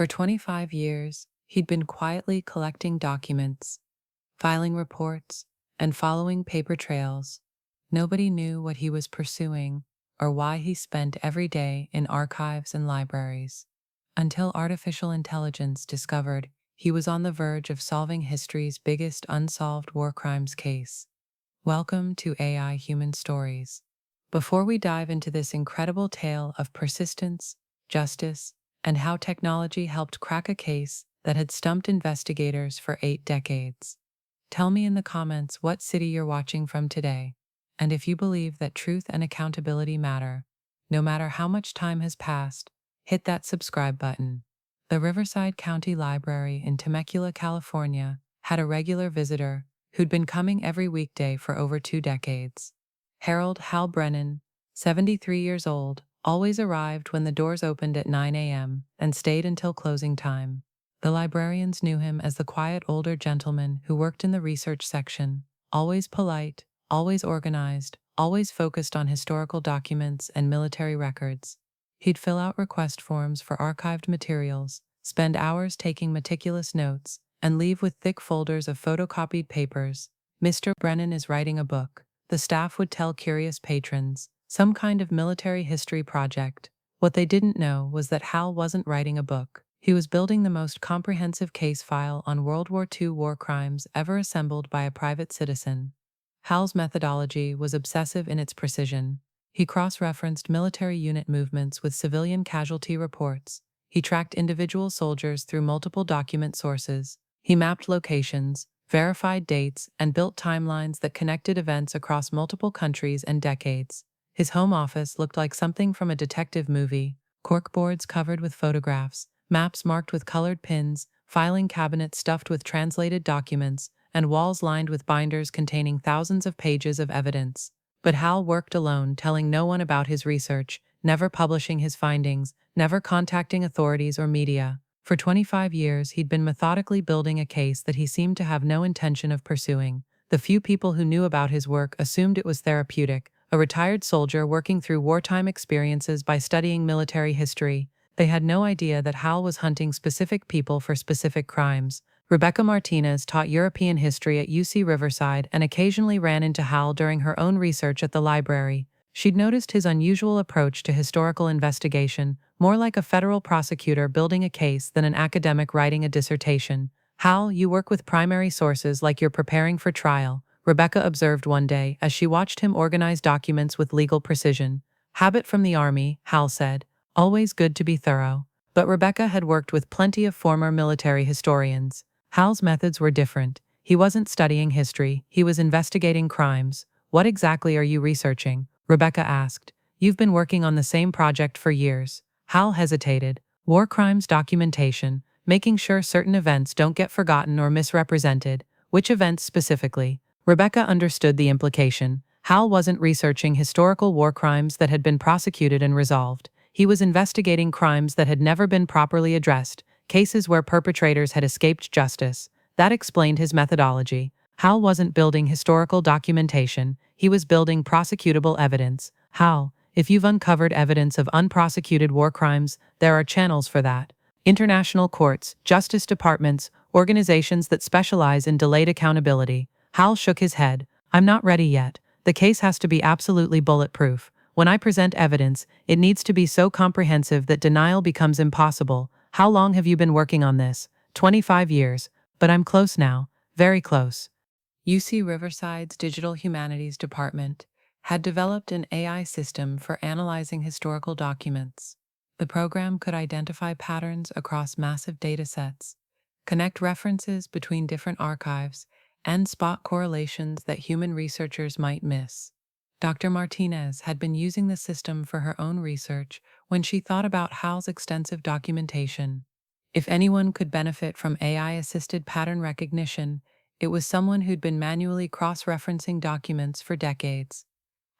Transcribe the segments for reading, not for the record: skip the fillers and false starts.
For 25 years, he'd been quietly collecting documents, filing reports, and following paper trails. Nobody knew what he was pursuing or why he spent every day in archives and libraries. Until artificial intelligence discovered he was on the verge of solving history's biggest unsolved war crimes case. Welcome to AI Human Stories. Before we dive into this incredible tale of persistence, justice, and how technology helped crack a case that had stumped investigators for 8 decades, tell me in the comments what city you're watching from today, and if you believe that truth and accountability matter. No matter how much time has passed, hit that subscribe button. The Riverside County Library in Temecula, California, had a regular visitor who'd been coming every weekday for over 2 decades. Harold Hal Brennan, 73 years old, always arrived when the doors opened at 9 a.m. and stayed until closing time. The librarians knew him as the quiet older gentleman who worked in the research section, always polite, always organized, always focused on historical documents and military records. He'd fill out request forms for archived materials, spend hours taking meticulous notes, and leave with thick folders of photocopied papers. "Mr. Brennan is writing a book," the staff would tell curious patrons, some kind of military history project. What they didn't know was that Hal wasn't writing a book. He was building the most comprehensive case file on World War II war crimes ever assembled by a private citizen. Hal's methodology was obsessive in its precision. He cross-referenced military unit movements with civilian casualty reports. He tracked individual soldiers through multiple document sources. He mapped locations, verified dates, and built timelines that connected events across multiple countries and decades. His home office looked like something from a detective movie: corkboards covered with photographs, maps marked with colored pins, filing cabinets stuffed with translated documents, and walls lined with binders containing thousands of pages of evidence. But Hal worked alone, telling no one about his research, never publishing his findings, never contacting authorities or media. For 25 years, he'd been methodically building a case that he seemed to have no intention of pursuing. The few people who knew about his work assumed it was therapeutic, a retired soldier working through wartime experiences by studying military history. They had no idea that Hal was hunting specific people for specific crimes. Rebecca Martinez taught European history at UC Riverside and occasionally ran into Hal during her own research at the library. She'd noticed his unusual approach to historical investigation, more like a federal prosecutor building a case than an academic writing a dissertation. "Hal, you work with primary sources like you're preparing for trial," Rebecca observed one day as she watched him organize documents with legal precision. "Habit from the Army," Hal said. "Always good to be thorough." But Rebecca had worked with plenty of former military historians. Hal's methods were different. He wasn't studying history, he was investigating crimes. "What exactly are you researching?" Rebecca asked. "You've been working on the same project for years." Hal hesitated. "War crimes documentation, making sure certain events don't get forgotten or misrepresented." "Which events specifically?" Rebecca understood the implication. Hal wasn't researching historical war crimes that had been prosecuted and resolved. He was investigating crimes that had never been properly addressed, cases where perpetrators had escaped justice. That explained his methodology. Hal wasn't building historical documentation, he was building prosecutable evidence. "Hal, if you've uncovered evidence of unprosecuted war crimes, there are channels for that. International courts, justice departments, organizations that specialize in delayed accountability." Hal shook his head. "I'm not ready yet. The case has to be absolutely bulletproof. When I present evidence, it needs to be so comprehensive that denial becomes impossible." "How long have you been working on this?" 25 years. "But I'm close now, very close." UC Riverside's Digital Humanities Department had developed an AI system for analyzing historical documents. The program could identify patterns across massive datasets, connect references between different archives, and spot correlations that human researchers might miss. Dr. Martinez had been using the system for her own research when she thought about Hal's extensive documentation. If anyone could benefit from AI-assisted pattern recognition, it was someone who'd been manually cross-referencing documents for decades.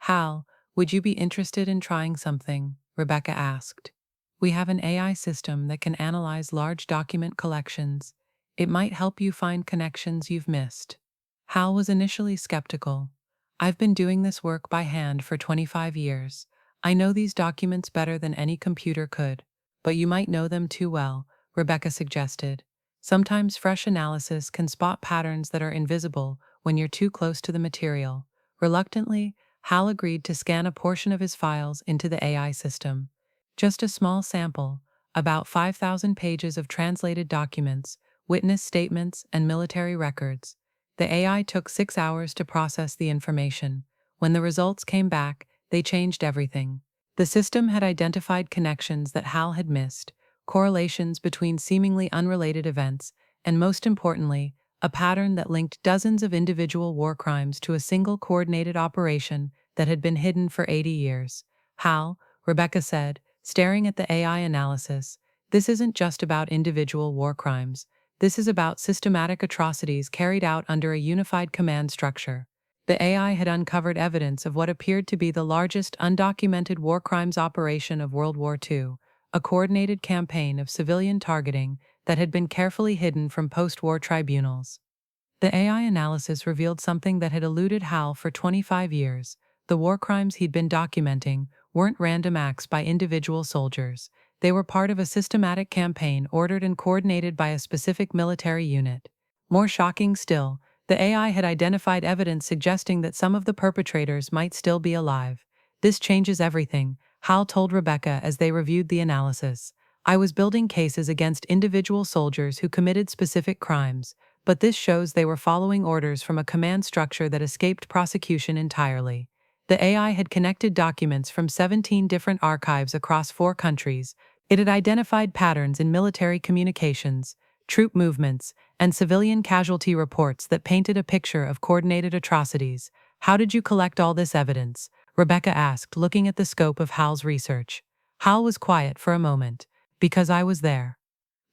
"Hal, would you be interested in trying something?" Rebecca asked. "We have an AI system that can analyze large document collections. It might help you find connections you've missed." Hal was initially skeptical. "I've been doing this work by hand for 25 years. I know these documents better than any computer could." "But you might know them too well," Rebecca suggested. Sometimes fresh analysis can spot patterns that are invisible when you're too close to the material. Reluctantly, Hal agreed to scan a portion of his files into the AI system. Just a small sample, about 5,000 pages of translated documents, witness statements, and military records. The AI took 6 hours to process the information. When the results came back, they changed everything. The system had identified connections that Hal had missed, correlations between seemingly unrelated events, and most importantly, a pattern that linked dozens of individual war crimes to a single coordinated operation that had been hidden for 80 years. Hal, Rebecca said, staring at the AI analysis, this isn't just about individual war crimes. This is about systematic atrocities carried out under a unified command structure. The AI had uncovered evidence of what appeared to be the largest undocumented war crimes operation of World War II, a coordinated campaign of civilian targeting that had been carefully hidden from post-war tribunals. The AI analysis revealed something that had eluded Hal for 25 years. The war crimes he'd been documenting weren't random acts by individual soldiers. They were part of a systematic campaign ordered and coordinated by a specific military unit. More shocking still, the AI had identified evidence suggesting that some of the perpetrators might still be alive. This changes everything, Hal told Rebecca as they reviewed the analysis. I was building cases against individual soldiers who committed specific crimes, but this shows they were following orders from a command structure that escaped prosecution entirely. The AI had connected documents from 17 different archives across 4 countries. It had identified patterns in military communications, troop movements, and civilian casualty reports that painted a picture of coordinated atrocities. How did you collect all this evidence? Rebecca asked, looking at the scope of Hal's research. Hal was quiet for a moment. Because I was there.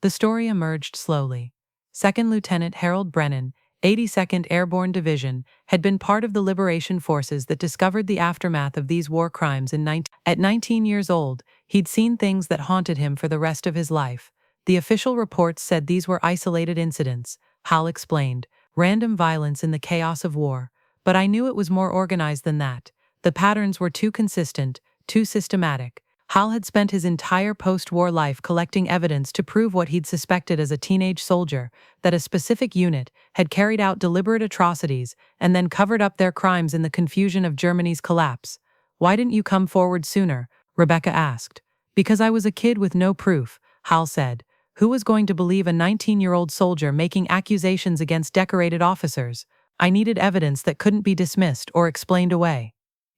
The story emerged slowly. Second Lieutenant Harold Brennan, 82nd Airborne Division, had been part of the liberation forces that discovered the aftermath of these war crimes At 19 years old, he'd seen things that haunted him for the rest of his life. The official reports said these were isolated incidents, Hal explained, random violence in the chaos of war. But I knew it was more organized than that. The patterns were too consistent, too systematic. Hal had spent his entire post-war life collecting evidence to prove what he'd suspected as a teenage soldier, that a specific unit had carried out deliberate atrocities and then covered up their crimes in the confusion of Germany's collapse. Why didn't you come forward sooner? Rebecca asked. Because I was a kid with no proof, Hal said. Who was going to believe a 19-year-old soldier making accusations against decorated officers? I needed evidence that couldn't be dismissed or explained away.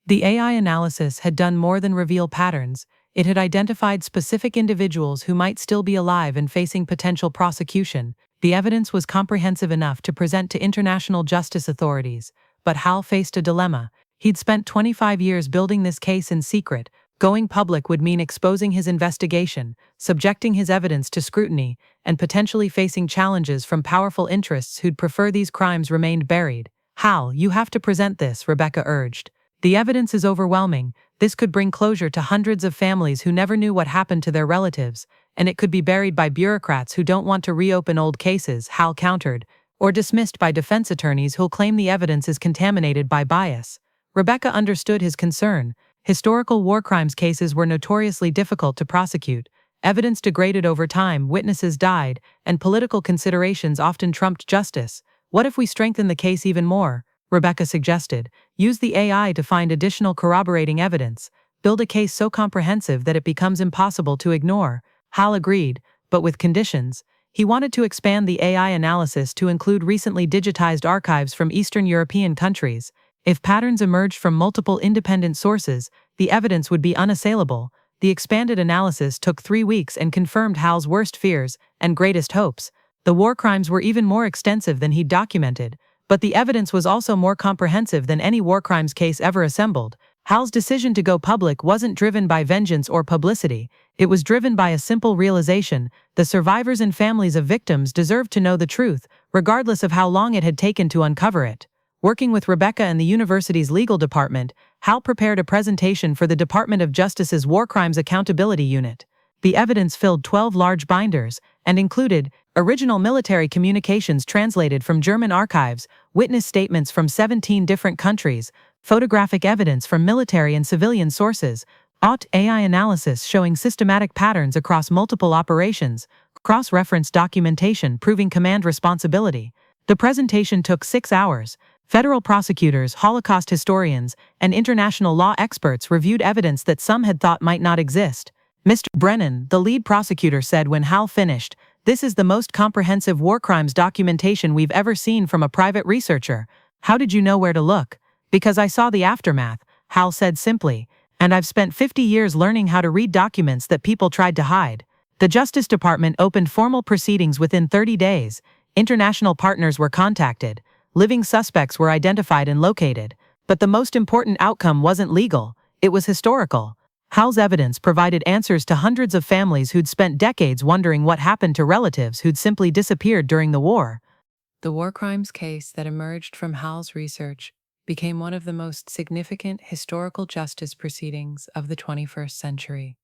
The AI analysis had done more than reveal patterns. It had identified specific individuals who might still be alive and facing potential prosecution. The evidence was comprehensive enough to present to international justice authorities. But Hal faced a dilemma. He'd spent 25 years building this case in secret. Going public would mean exposing his investigation, subjecting his evidence to scrutiny, and potentially facing challenges from powerful interests who'd prefer these crimes remained buried. Hal, you have to present this, Rebecca urged. The evidence is overwhelming. This could bring closure to hundreds of families who never knew what happened to their relatives, and it could be buried by bureaucrats who don't want to reopen old cases, Hal countered, or dismissed by defense attorneys who'll claim the evidence is contaminated by bias. Rebecca understood his concern. Historical war crimes cases were notoriously difficult to prosecute. Evidence degraded over time, witnesses died, and political considerations often trumped justice. What if we strengthen the case even more? Rebecca suggested. Use the AI to find additional corroborating evidence. Build a case so comprehensive that it becomes impossible to ignore. Hal agreed, but with conditions. He wanted to expand the AI analysis to include recently digitized archives from Eastern European countries. If patterns emerged from multiple independent sources, the evidence would be unassailable. The expanded analysis took 3 weeks and confirmed Hal's worst fears and greatest hopes. The war crimes were even more extensive than he'd documented. But the evidence was also more comprehensive than any war crimes case ever assembled. Hal's decision to go public wasn't driven by vengeance or publicity. It was driven by a simple realization: the survivors and families of victims deserved to know the truth, regardless of how long it had taken to uncover it. Working with Rebecca and the university's legal department, Hal prepared a presentation for the Department of Justice's War Crimes Accountability Unit. The evidence filled 12 large binders and included original military communications translated from German archives, witness statements from 17 different countries, photographic evidence from military and civilian sources, AI analysis showing systematic patterns across multiple operations, cross-reference documentation proving command responsibility. The presentation took 6 hours. Federal prosecutors, Holocaust historians, and international law experts reviewed evidence that some had thought might not exist. Mr. Brennan, the lead prosecutor, said when Hal finished, "This is the most comprehensive war crimes documentation we've ever seen from a private researcher." "How did you know where to look?" "Because I saw the aftermath," Hal said simply, "and I've spent 50 years learning how to read documents that people tried to hide." The Justice Department opened formal proceedings within 30 days. International partners were contacted. Living suspects were identified and located. But the most important outcome wasn't legal, it was historical. Hal's evidence provided answers to hundreds of families who'd spent decades wondering what happened to relatives who'd simply disappeared during the war. The war crimes case that emerged from Hal's research became one of the most significant historical justice proceedings of the 21st century.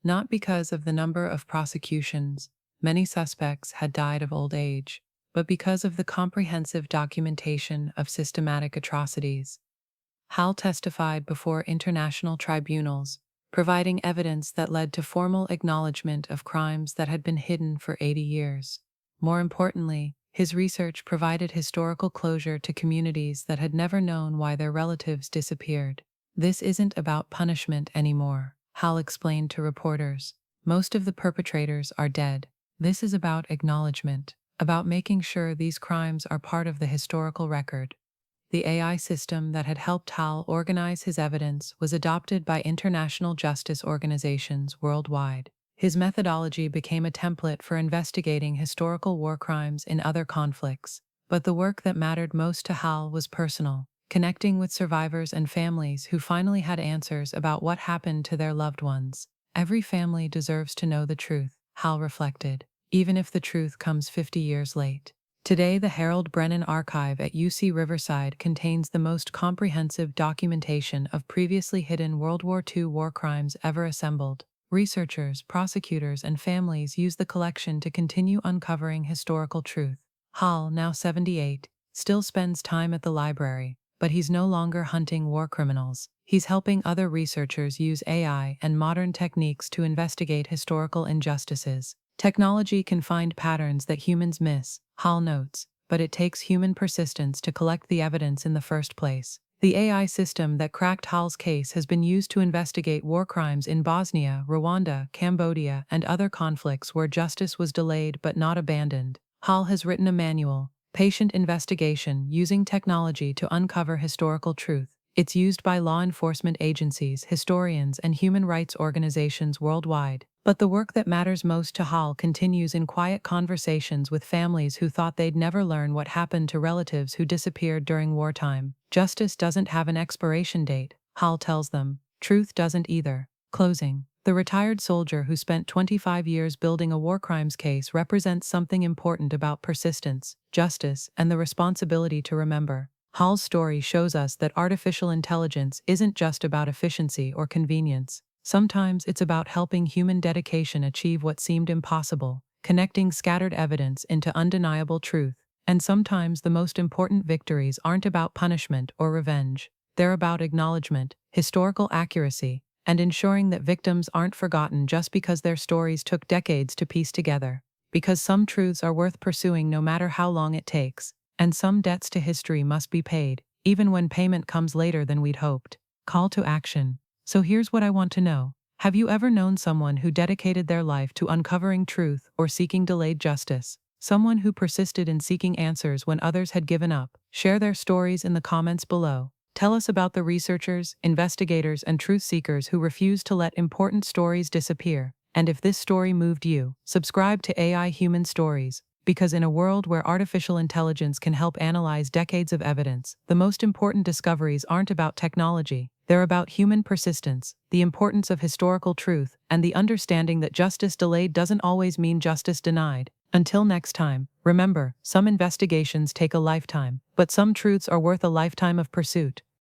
Not because of the number of prosecutions, many suspects had died of old age, but because of the comprehensive documentation of systematic atrocities. Hal testified before international tribunals, providing evidence that led to formal acknowledgement of crimes that had been hidden for 80 years. More importantly, his research provided historical closure to communities that had never known why their relatives disappeared. "This isn't about punishment anymore," Hal explained to reporters. "Most of the perpetrators are dead. This is about acknowledgement, about making sure these crimes are part of the historical record." The AI system that had helped Hal organize his evidence was adopted by international justice organizations worldwide. His methodology became a template for investigating historical war crimes in other conflicts. But the work that mattered most to Hal was personal, connecting with survivors and families who finally had answers about what happened to their loved ones. "Every family deserves to know the truth," Hal reflected, "even if the truth comes 50 years late." Today, the Harold Brennan Archive at UC Riverside contains the most comprehensive documentation of previously hidden World War II war crimes ever assembled. Researchers, prosecutors, and families use the collection to continue uncovering historical truth. Hal, now 78, still spends time at the library, but he's no longer hunting war criminals. He's helping other researchers use AI and modern techniques to investigate historical injustices. Technology can find patterns that humans miss, Hal notes, but it takes human persistence to collect the evidence in the first place. The AI system that cracked Hal's case has been used to investigate war crimes in Bosnia, Rwanda, Cambodia, and other conflicts where justice was delayed but not abandoned. Hal has written a manual, Patient Investigation, using technology to uncover historical truth. It's used by law enforcement agencies, historians, and human rights organizations worldwide. But the work that matters most to Hal continues in quiet conversations with families who thought they'd never learn what happened to relatives who disappeared during wartime. "Justice doesn't have an expiration date," Hal tells them. "Truth doesn't either." Closing. The retired soldier who spent 25 years building a war crimes case represents something important about persistence, justice, and the responsibility to remember. Hal's story shows us that artificial intelligence isn't just about efficiency or convenience. Sometimes it's about helping human dedication achieve what seemed impossible, connecting scattered evidence into undeniable truth. And sometimes the most important victories aren't about punishment or revenge. They're about acknowledgement, historical accuracy, and ensuring that victims aren't forgotten just because their stories took decades to piece together. Because some truths are worth pursuing no matter how long it takes, and some debts to history must be paid, even when payment comes later than we'd hoped. Call to action. So here's what I want to know. Have you ever known someone who dedicated their life to uncovering truth or seeking delayed justice? Someone who persisted in seeking answers when others had given up? Share their stories in the comments below. Tell us about the researchers, investigators, and truth seekers who refuse to let important stories disappear. And if this story moved you, subscribe to AI Human Stories, because in a world where artificial intelligence can help analyze decades of evidence, the most important discoveries aren't about technology. They're about human persistence, the importance of historical truth, and the understanding that justice delayed doesn't always mean justice denied. Until next time, remember, some investigations take a lifetime, but some truths are worth a lifetime of pursuit.